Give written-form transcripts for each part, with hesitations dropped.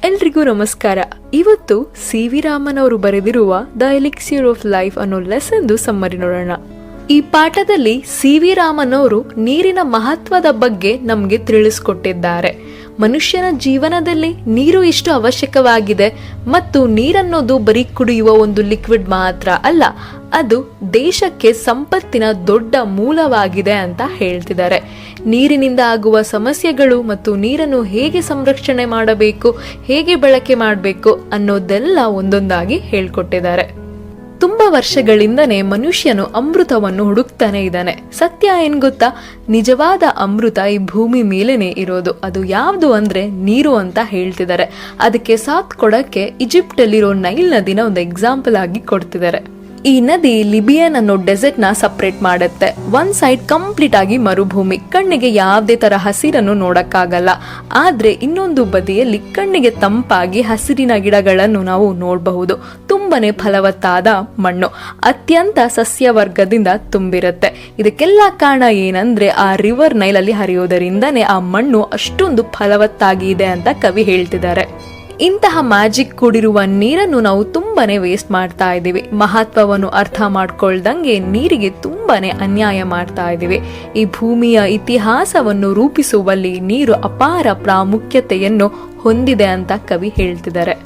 ಎಲ್ರಿಗೂ ನಮಸ್ಕಾರ. ಇವತ್ತು ಸಿ.ವಿ. ರಾಮನ್ ಅವರು ಬರೆದಿರುವ ದ ಎಲಿಕ್ಸಿರ್ ಆಫ್ ಲೈಫ್ ಅನ್ನೋ ಲೆಸನ್ದು ಸಮ್ಮರಿ ನೋಡೋಣ. ಈ ಪಾಠದಲ್ಲಿ ಸಿ.ವಿ. ರಾಮನ್ ಅವರು ನೀರಿನ ಮಹತ್ವದ ಬಗ್ಗೆ ನಮಗೆ ತಿಳಿಸ್ಕೊಟ್ಟಿದ್ದಾರೆ. ಮನುಷ್ಯನ ಜೀವನದಲ್ಲಿ ನೀರು ಇಷ್ಟು ಅವಶ್ಯಕವಾಗಿದೆ ಮತ್ತು ನೀರನ್ನೋದು ಬರೀ ಕುಡಿಯುವ ಒಂದು ಲಿಕ್ವಿಡ್ ಮಾತ್ರ ಅಲ್ಲ, ಅದು ದೇಶಕ್ಕೆ ಸಂಪತ್ತಿನ ದೊಡ್ಡ ಮೂಲವಾಗಿದೆ ಅಂತ ಹೇಳ್ತಿದ್ದಾರೆ. ನೀರಿನಿಂದ ಆಗುವ ಸಮಸ್ಯೆಗಳು ಮತ್ತು ನೀರನ್ನು ಹೇಗೆ ಸಂರಕ್ಷಣೆ ಮಾಡಬೇಕು, ಹೇಗೆ ಬಳಕೆ ಮಾಡಬೇಕು ಅನ್ನೋದೆಲ್ಲ ಒಂದೊಂದಾಗಿ ಹೇಳ್ಕೊಟ್ಟಿದ್ದಾರೆ. ತುಂಬಾ ವರ್ಷಗಳಿಂದನೇ ಮನುಷ್ಯನು ಅಮೃತವನ್ನು ಹುಡುಕ್ತಾನೆ ಇದ್ದಾನೆ. ಸತ್ಯ ಏನ್ ಗೊತ್ತಾ, ನಿಜವಾದ ಅಮೃತ ಈ ಭೂಮಿ ಮೇಲೇನೆ ಇರೋದು. ಅದು ಯಾವುದು ಅಂದ್ರೆ ನೀರು ಅಂತ ಹೇಳ್ತಿದ್ದಾರೆ. ಅದಕ್ಕೆ ಸಾಥ್ ಕೊಡಕ್ಕೆ ಈಜಿಪ್ಟ್ ಅಲ್ಲಿರೋ ನೈಲ್ ನದಿನ ಒಂದು ಎಕ್ಸಾಂಪಲ್ ಆಗಿ ಕೊಡ್ತಿದ್ದಾರೆ. ಈ ನದಿ ಲಿಬಿಯನ್ ಅನ್ನೋ ಡೆಸರ್ಟ್ ನ ಸಪರೇಟ್ ಮಾಡುತ್ತೆ. ಒಂದ್ ಸೈಡ್ ಕಂಪ್ಲೀಟ್ ಆಗಿ ಮರುಭೂಮಿ, ಕಣ್ಣಿಗೆ ಯಾವುದೇ ತರ ಹಸಿರನ್ನು ನೋಡಕ್ಕಾಗಲ್ಲ. ಆದ್ರೆ ಇನ್ನೊಂದು ಬದಿಯಲ್ಲಿ ಕಣ್ಣಿಗೆ ತಂಪಾಗಿ ಹಸಿರಿನ ಗಿಡಗಳನ್ನು ನಾವು ನೋಡಬಹುದು. ತುಂಬಾನೇ ಫಲವತ್ತಾದ ಮಣ್ಣು, ಅತ್ಯಂತ ಸಸ್ಯವರ್ಗದಿಂದ ತುಂಬಿರುತ್ತೆ. ಇದಕ್ಕೆಲ್ಲ ಕಾರಣ ಏನಂದ್ರೆ ಆ ರಿವರ್ ನೈಲ್ ಅಲ್ಲಿ ಹರಿಯೋದರಿಂದನೇ ಆ ಮಣ್ಣು ಅಷ್ಟೊಂದು ಫಲವತ್ತಾಗಿದೆ ಅಂತ ಕವಿ ಹೇಳ್ತಿದ್ದಾರೆ. ಇಂತಹ ಮ್ಯಾಜಿಕ್ ಕೂಡಿರುವ ನೀರನ್ನು ನಾವು ತುಂಬಾನೇ ವೇಸ್ಟ್ ಮಾಡ್ತಾ ಇದ್ದೀವಿ. ಮಹತ್ವವನ್ನು ಅರ್ಥ ಮಾಡ್ಕೊಳ್ದಂಗೆ ನೀರಿಗೆ ತುಂಬಾನೇ ಅನ್ಯಾಯ ಮಾಡ್ತಾ ಇದ್ದೀವಿ. ಈ ಭೂಮಿಯ ಇತಿಹಾಸವನ್ನು ರೂಪಿಸುವಲ್ಲಿ ನೀರು ಅಪಾರ ಪ್ರಾಮುಖ್ಯತೆಯನ್ನು ಹೊಂದಿದೆ ಅಂತ ಕವಿ ಹೇಳ್ತಿದ್ದಾರೆ.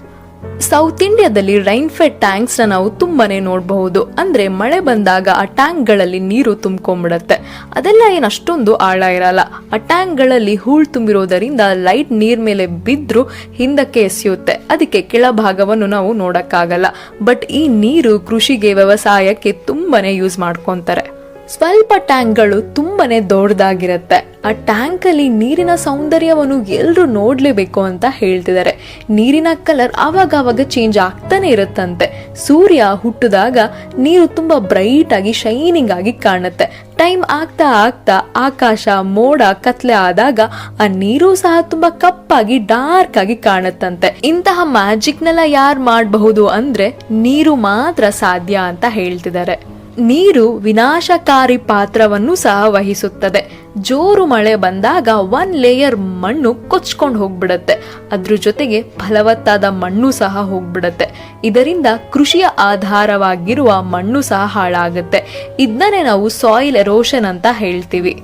ಸೌತ್ ಇಂಡಿಯಾದಲ್ಲಿ ರೈನ್ ಫೆಡ್ ಟ್ಯಾಂಕ್ಸ್ ನಾವು ತುಂಬಾನೇ ನೋಡಬಹುದು. ಅಂದ್ರೆ ಮಳೆ ಬಂದಾಗ ಆ ಟ್ಯಾಂಕ್ ಗಳಲ್ಲಿ ನೀರು ತುಂಬಿಕೊಂಡ್ಬಿಡತ್ತೆ. ಅದೆಲ್ಲ ಏನ್ ಅಷ್ಟೊಂದು ಆಳ ಇರಲ್ಲ. ಆ ಟ್ಯಾಂಕ್ ಗಳಲ್ಲಿ ಹೂಳ್ ತುಂಬಿರೋದರಿಂದ ಲೈಟ್ ನೀರ್ ಮೇಲೆ ಬಿದ್ರು ಹಿಂದಕ್ಕೆ ಎಸೆಯುತ್ತೆ. ಅದಕ್ಕೆ ಕೆಳಭಾಗವನ್ನು ನಾವು ನೋಡಕ್ಕಾಗಲ್ಲ. ಬಟ್ ಈ ನೀರು ಕೃಷಿಗೆ, ವ್ಯವಸಾಯಕ್ಕೆ ತುಂಬಾನೇ ಯೂಸ್ ಮಾಡ್ಕೊಂತಾರೆ. ಸ್ವಲ್ಪ ಟ್ಯಾಂಕ್ಗಳು ತುಂಬಾನೇ ದೊಡ್ಡದಾಗಿರುತ್ತೆ. ಆ ಟ್ಯಾಂಕ್ ಅಲ್ಲಿ ನೀರಿನ ಸೌಂದರ್ಯವನ್ನು ಎಲ್ರು ನೋಡ್ಲೇಬೇಕು ಅಂತ ಹೇಳ್ತಿದ್ದಾರೆ. ನೀರಿನ ಕಲರ್ ಆವಾಗ ಚೇಂಜ್ ಆಗ್ತಾನೆ ಇರುತ್ತಂತೆ. ಸೂರ್ಯ ಹುಟ್ಟಿದಾಗ ನೀರು ತುಂಬಾ ಬ್ರೈಟ್ ಆಗಿ ಶೈನಿಂಗ್ ಆಗಿ ಕಾಣುತ್ತೆ. ಟೈಮ್ ಆಗ್ತಾ ಆಗ್ತಾ ಆಕಾಶ ಮೋಡ ಕತ್ಲೆ ಆದಾಗ ಆ ನೀರು ಸಹ ತುಂಬಾ ಕಪ್ಪಾಗಿ ಡಾರ್ಕ್ ಆಗಿ ಕಾಣುತ್ತಂತೆ. ಇಂತಹ ಮ್ಯಾಜಿಕ್ ನೆಲ್ಲ ಯಾರು ಮಾಡಬಹುದು ಅಂದ್ರೆ ನೀರು ಮಾತ್ರ ಸಾಧ್ಯ ಅಂತ ಹೇಳ್ತಿದ್ದಾರೆ. ನೀರು ವಿನಾಶಕಾರಿ ಪಾತ್ರವನ್ನು ಸಹ ವಹಿಸುತ್ತದೆ. ಜೋರು ಮಳೆ ಬಂದಾಗ 1 ಲೇಯರ್ ಮಣ್ಣು ಕೊಚ್ಕೊಂಡು ಹೋಗ್ಬಿಡತ್ತೆ. ಅದ್ರ ಜೊತೆಗೆ ಫಲವತ್ತಾದ ಮಣ್ಣು ಸಹ ಹೋಗ್ಬಿಡತ್ತೆ. ಇದರಿಂದ ಕೃಷಿಯ ಆಧಾರವಾಗಿರುವ ಮಣ್ಣು ಸಹ ಹಾಳಾಗುತ್ತೆ. ಇದನ್ನೇ ನಾವು ಸಾಯಿಲ್ ಎರೋಷನ್ ಅಂತ ಹೇಳ್ತೀವಿ.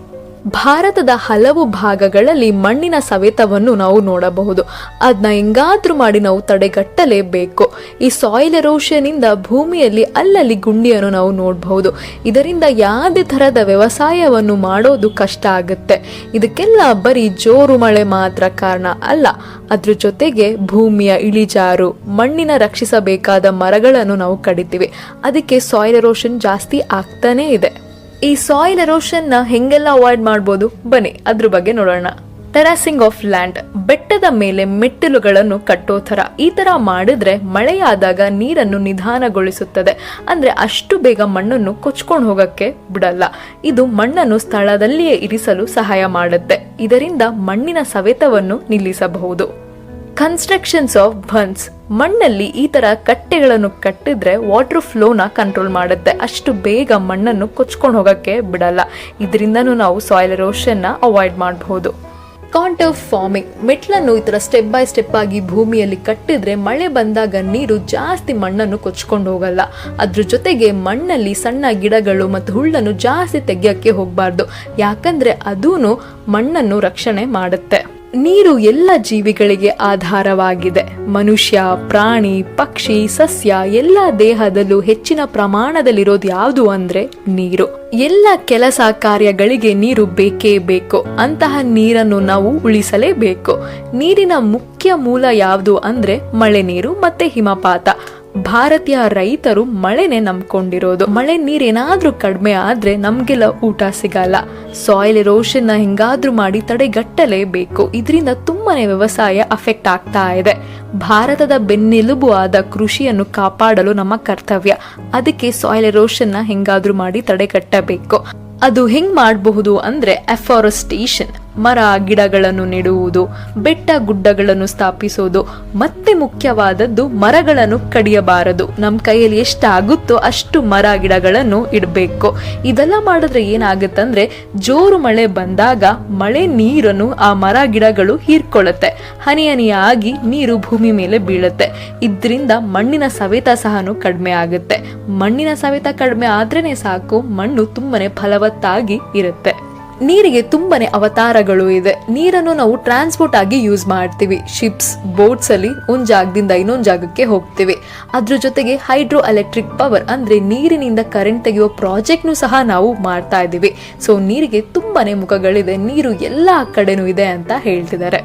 ಭಾರತದ ಹಲವು ಭಾಗಗಳಲ್ಲಿ ಮಣ್ಣಿನ ಸವೆತವನ್ನು ನಾವು ನೋಡಬಹುದು. ಅದನ್ನ ಹೆಂಗಾದ್ರೂ ಮಾಡಿ ನಾವು ತಡೆಗಟ್ಟಲೇಬೇಕು. ಈ ಸಾಯಿಲ್ ಎರೋಷನ್ ಇಂದ ಭೂಮಿಯಲ್ಲಿ ಅಲ್ಲಲ್ಲಿ ಗುಂಡಿಯನ್ನು ನಾವು ನೋಡಬಹುದು. ಇದರಿಂದ ಯಾವುದೇ ತರಹದ ವ್ಯವಸಾಯವನ್ನು ಮಾಡೋದು ಕಷ್ಟ ಆಗುತ್ತೆ. ಇದಕ್ಕೆಲ್ಲ ಬರೀ ಜೋರು ಮಳೆ ಮಾತ್ರ ಕಾರಣ ಅಲ್ಲ. ಅದ್ರ ಜೊತೆಗೆ ಭೂಮಿಯ ಇಳಿಜಾರು, ಮಣ್ಣಿನ ರಕ್ಷಿಸಬೇಕಾದ ಮರಗಳನ್ನು ನಾವು ಕಡಿತೀವಿ. ಅದಕ್ಕೆ ಸಾಯಿಲ್ ಎರೋಷನ್ ಜಾಸ್ತಿ ಆಗ್ತಾನೆ ಇದೆ. ಈ ಸಾಯಿಲ್ ಎರೋಷನ್ ನ ಹೆಂಗೆಲ್ಲ ಅವಾಯ್ಡ್ ಮಾಡಬಹುದು, ಬನ್ನಿ ಅದ್ರ ಬಗ್ಗೆ ನೋಡೋಣ. ಟೆರಾಸಿಂಗ್ ಆಫ್ ಲ್ಯಾಂಡ್, ಬೆಟ್ಟದ ಮೇಲೆ ಮೆಟ್ಟಿಲುಗಳನ್ನು ಕಟ್ಟೋ ತರ. ಈ ತರ ಮಾಡಿದ್ರೆ ಮಳೆಯಾದಾಗ ನೀರನ್ನು ನಿಧಾನಗೊಳಿಸುತ್ತದೆ. ಅಂದ್ರೆ ಅಷ್ಟು ಬೇಗ ಮಣ್ಣನ್ನು ಕೊಚ್ಕೊಂಡು ಹೋಗಕ್ಕೆ ಬಿಡಲ್ಲ. ಇದು ಮಣ್ಣನ್ನು ಸ್ಥಳದಲ್ಲಿಯೇ ಇರಿಸಲು ಸಹಾಯ ಮಾಡುತ್ತೆ. ಇದರಿಂದ ಮಣ್ಣಿನ ಸವೆತವನ್ನು ನಿಲ್ಲಿಸಬಹುದು. ಕನ್ಸ್ಟ್ರಕ್ಷನ್ಸ್ ಆಫ್ ಬನ್ಸ್, ಮಣ್ಣಲ್ಲಿ ಈ ತರ ಕಟ್ಟೆಗಳನ್ನು ಕಟ್ಟಿದ್ರೆ ವಾಟರ್ ಫ್ಲೋನ ಕಂಟ್ರೋಲ್ ಮಾಡುತ್ತೆ. ಅಷ್ಟು ಬೇಗ ಮಣ್ಣನ್ನು ಕೊಚ್ಕೊಂಡು ಹೋಗಕ್ಕೆ ಬಿಡಲ್ಲ. ಇದರಿಂದನೂ ನಾವು ಸಾಯಿಲ್ ಎರೋಷನ್ ನ ಅವಾಯ್ಡ್ ಮಾಡಬಹುದು. ಕಾಂಟರ್ ಫಾರ್ಮಿಂಗ್, ಮೆಟ್ಲನ್ನು ಈ ತರ ಸ್ಟೆಪ್ ಬೈ ಸ್ಟೆಪ್ ಆಗಿ ಭೂಮಿಯಲ್ಲಿ ಕಟ್ಟಿದ್ರೆ ಮಳೆ ಬಂದಾಗ ನೀರು ಜಾಸ್ತಿ ಮಣ್ಣನ್ನು ಕೊಚ್ಕೊಂಡು ಹೋಗಲ್ಲ. ಅದ್ರ ಜೊತೆಗೆ ಮಣ್ಣಲ್ಲಿ ಸಣ್ಣ ಗಿಡಗಳು ಮತ್ತು ಹುಲ್ಲನ್ನು ಜಾಸ್ತಿ ತೆಗಿಯಕ್ಕೆ ಹೋಗ್ಬಾರ್ದು. ಯಾಕಂದ್ರೆ ಅದೂನು ಮಣ್ಣನ್ನು ರಕ್ಷಣೆ ಮಾಡುತ್ತೆ. ನೀರು ಎಲ್ಲ ಜೀವಿಗಳಿಗೆ ಆಧಾರವಾಗಿದೆ. ಮನುಷ್ಯ, ಪ್ರಾಣಿ, ಪಕ್ಷಿ, ಸಸ್ಯ ಎಲ್ಲ ದೇಹದಲ್ಲೂ ಹೆಚ್ಚಿನ ಪ್ರಮಾಣದಲ್ಲಿರೋದು ಯಾವುದು ಅಂದ್ರೆ ನೀರು. ಎಲ್ಲ ಕೆಲಸ ಕಾರ್ಯಗಳಿಗೆ ನೀರು ಬೇಕೇ ಬೇಕು. ಅಂತಹ ನೀರನ್ನು ನಾವು ಉಳಿಸಲೇಬೇಕು. ನೀರಿನ ಮುಖ್ಯ ಮೂಲ ಯಾವುದು ಅಂದ್ರೆ ಮಳೆ ನೀರು ಮತ್ತೆ ಹಿಮಪಾತ. ಭಾರತೀಯ ರೈತರು ಮಳೆನೆ ನಂಬ್ಕೊಂಡಿರೋದು. ಮಳೆ ನೀರೇನಾದ್ರೂ ಕಡಿಮೆ ಆದ್ರೆ ನಮ್ಗೆಲ್ಲ ಊಟ ಸಿಗಲ್ಲ. ಸಾಯಿಲ್ ಎರೋಷನ್ ನ ಹೆಂಗಾದ್ರೂ ಮಾಡಿ ತಡೆಗಟ್ಟಲೇಬೇಕು. ಇದರಿಂದ ತುಂಬಾನೇ ವ್ಯವಸಾಯ ಅಫೆಕ್ಟ್ ಆಗ್ತಾ ಇದೆ. ಭಾರತದ ಬೆನ್ನೆಲುಬು ಆದ ಕೃಷಿಯನ್ನು ಕಾಪಾಡಲು ನಮ್ಮ ಕರ್ತವ್ಯ. ಅದಕ್ಕೆ ಸಾಯಿಲ್ ಎರೋಷನ್ ನ ಹೆಂಗಾದ್ರೂ ಮಾಡಿ ತಡೆಗಟ್ಟಬೇಕು. ಅದು ಹೆಂಗ್ ಮಾಡಬಹುದು ಅಂದ್ರೆ ಅಫಾರೆಸ್ಟೇಷನ್, ಮರ ಗಿಡಗಳನ್ನು ನೆಡುವುದು, ಬೆಟ್ಟ ಗುಡ್ಡಗಳನ್ನು ಸ್ಥಾಪಿಸೋದು, ಮತ್ತೆ ಮುಖ್ಯವಾದದ್ದು ಮರಗಳನ್ನು ಕಡಿಯಬಾರದು. ನಮ್ಮ ಕೈಯಲ್ಲಿ ಎಷ್ಟಾಗುತ್ತೋ ಅಷ್ಟು ಮರ ಗಿಡಗಳನ್ನು ಇಡಬೇಕು. ಇದೆಲ್ಲ ಮಾಡಿದ್ರೆ ಏನಾಗುತ್ತಂದ್ರೆ ಜೋರು ಮಳೆ ಬಂದಾಗ ಮಳೆ ನೀರನ್ನು ಆ ಮರ ಗಿಡಗಳು ಹೀರ್ಕೊಳ್ಳುತ್ತೆ. ಹನಿ ಹನಿಯಾಗಿ ನೀರು ಭೂಮಿ ಮೇಲೆ ಬೀಳುತ್ತೆ. ಇದರಿಂದ ಮಣ್ಣಿನ ಸವೆತ ಸಹನು ಕಡಿಮೆ ಆಗುತ್ತೆ. ಮಣ್ಣಿನ ಸವೆತ ಕಡಿಮೆ ಆದ್ರೇನೆ ಸಾಕು, ಮಣ್ಣು ತುಂಬಾನೇ ಫಲವತ್ತಾಗಿ ಇರುತ್ತೆ. ನೀರಿಗೆ ತುಂಬಾನೇ ಅವತಾರಗಳು ಇದೆ. ನೀರನ್ನು ನಾವು ಟ್ರಾನ್ಸ್ಪೋರ್ಟ್ ಆಗಿ ಯೂಸ್ ಮಾಡ್ತೀವಿ. ಶಿಪ್ಸ್, ಬೋಟ್ಸ್ ಅಲ್ಲಿ ಒಂದ್ ಜಾಗದಿಂದ ಇನ್ನೊಂದು ಜಾಗಕ್ಕೆ ಹೋಗ್ತೀವಿ. ಅದ್ರ ಜೊತೆಗೆ ಹೈಡ್ರೋ ಎಲೆಕ್ಟ್ರಿಕ್ ಪವರ್ ಅಂದ್ರೆ ನೀರಿನಿಂದ ಕರೆಂಟ್ ತೆಗೆಯುವ ಪ್ರಾಜೆಕ್ಟ್ನು ಸಹ ನಾವು ಮಾಡ್ತಾ ಇದೀವಿ. ಸೊ ನೀರಿಗೆ ತುಂಬಾನೇ ಮುಖಗಳಿದೆ, ನೀರು ಎಲ್ಲಾ ಕಡೆನೂ ಇದೆ ಅಂತ ಹೇಳ್ತಿದ್ದಾರೆ.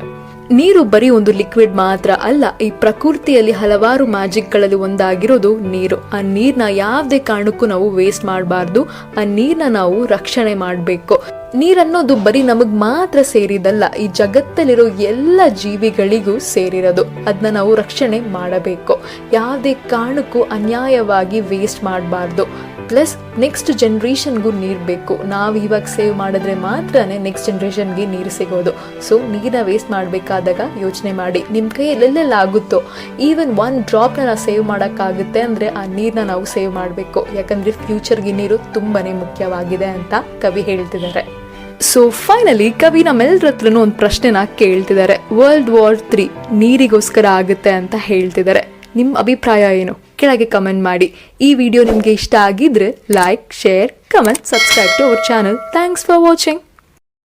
ನೀರು ಬರೀ ಒಂದು ಲಿಕ್ವಿಡ್ ಮಾತ್ರ ಅಲ್ಲ, ಈ ಪ್ರಕೃತಿಯಲ್ಲಿ ಹಲವಾರು ಮ್ಯಾಜಿಕ್ಗಳಲ್ಲಿ ಒಂದಾಗಿರೋದು ನೀರು. ಆ ನೀರ್ನ ಯಾವುದೇ ಕಾರಣಕ್ಕೂ ನಾವು ವೇಸ್ಟ್ ಮಾಡಬಾರ್ದು. ಆ ನೀರ್ನ ನಾವು ರಕ್ಷಣೆ ಮಾಡಬೇಕು. ನೀರನ್ನೋದು ಬರೀ ನಮಗ್ ಮಾತ್ರ ಸೇರಿದಲ್ಲ, ಈ ಜಗತ್ತಲ್ಲಿರೋ ಎಲ್ಲ ಜೀವಿಗಳಿಗೂ ಸೇರಿರೋದು. ಅದನ್ನ ನಾವು ರಕ್ಷಣೆ ಮಾಡಬೇಕು. ಯಾವುದೇ ಕಾರಣಕ್ಕೂ ಅನ್ಯಾಯವಾಗಿ ವೇಸ್ಟ್ ಮಾಡಬಾರ್ದು. ಪ್ಲಸ್ ನೆಕ್ಸ್ಟ್ ಜನರೇಷನ್ಗೂ ನೀರು ಬೇಕು. ನಾವು ಇವಾಗ ಸೇವ್ ಮಾಡಿದ್ರೆ ಮಾತ್ರನೇ ನೆಕ್ಸ್ಟ್ ಜನರೇಷನ್ಗೆ ನೀರು ಸಿಗೋದು. ಸೊ ನೀರನ್ನ ವೇಸ್ಟ್ ಮಾಡಬೇಕಾದಾಗ ಯೋಚನೆ ಮಾಡಿ, ನಿಮ್ಮ ಕೈಯಲ್ಲಿ ಎಲ್ಲೆಲ್ಲ ಆಗುತ್ತೋ, ಈವನ್ 1 ಡ್ರಾಪ್ನ ನಾವು ಸೇವ್ ಮಾಡೋಕ್ಕಾಗುತ್ತೆ ಅಂದರೆ ಆ ನೀರನ್ನ ನಾವು ಸೇವ್ ಮಾಡಬೇಕು. ಯಾಕಂದರೆ ಫ್ಯೂಚರ್ಗೆ ನೀರು ತುಂಬಾನೇ ಮುಖ್ಯವಾಗಿದೆ ಅಂತ ಕವಿ ಹೇಳ್ತಿದ್ದಾರೆ. ಸೊ ಫೈನಲಿ ಕವಿ ನಮ್ಮೆಲ್ಲರ ಹತ್ರನೂ ಒಂದು ಪ್ರಶ್ನೆನ ಕೇಳ್ತಿದ್ದಾರೆ. World War III ನೀರಿಗೋಸ್ಕರ ಆಗುತ್ತೆ ಅಂತ ಹೇಳ್ತಿದ್ದಾರೆ. ನಿಮ್ಮ ಅಭಿಪ್ರಾಯ ಏನು? ಕೆಳಗೆ ಕಮೆಂಟ್ ಮಾಡಿ. ಈ ವಿಡಿಯೋ ನಿಮಗೆ ಇಷ್ಟ ಆಗಿದ್ರೆ like, share, comment, subscribe to our channel. Thanks for watching.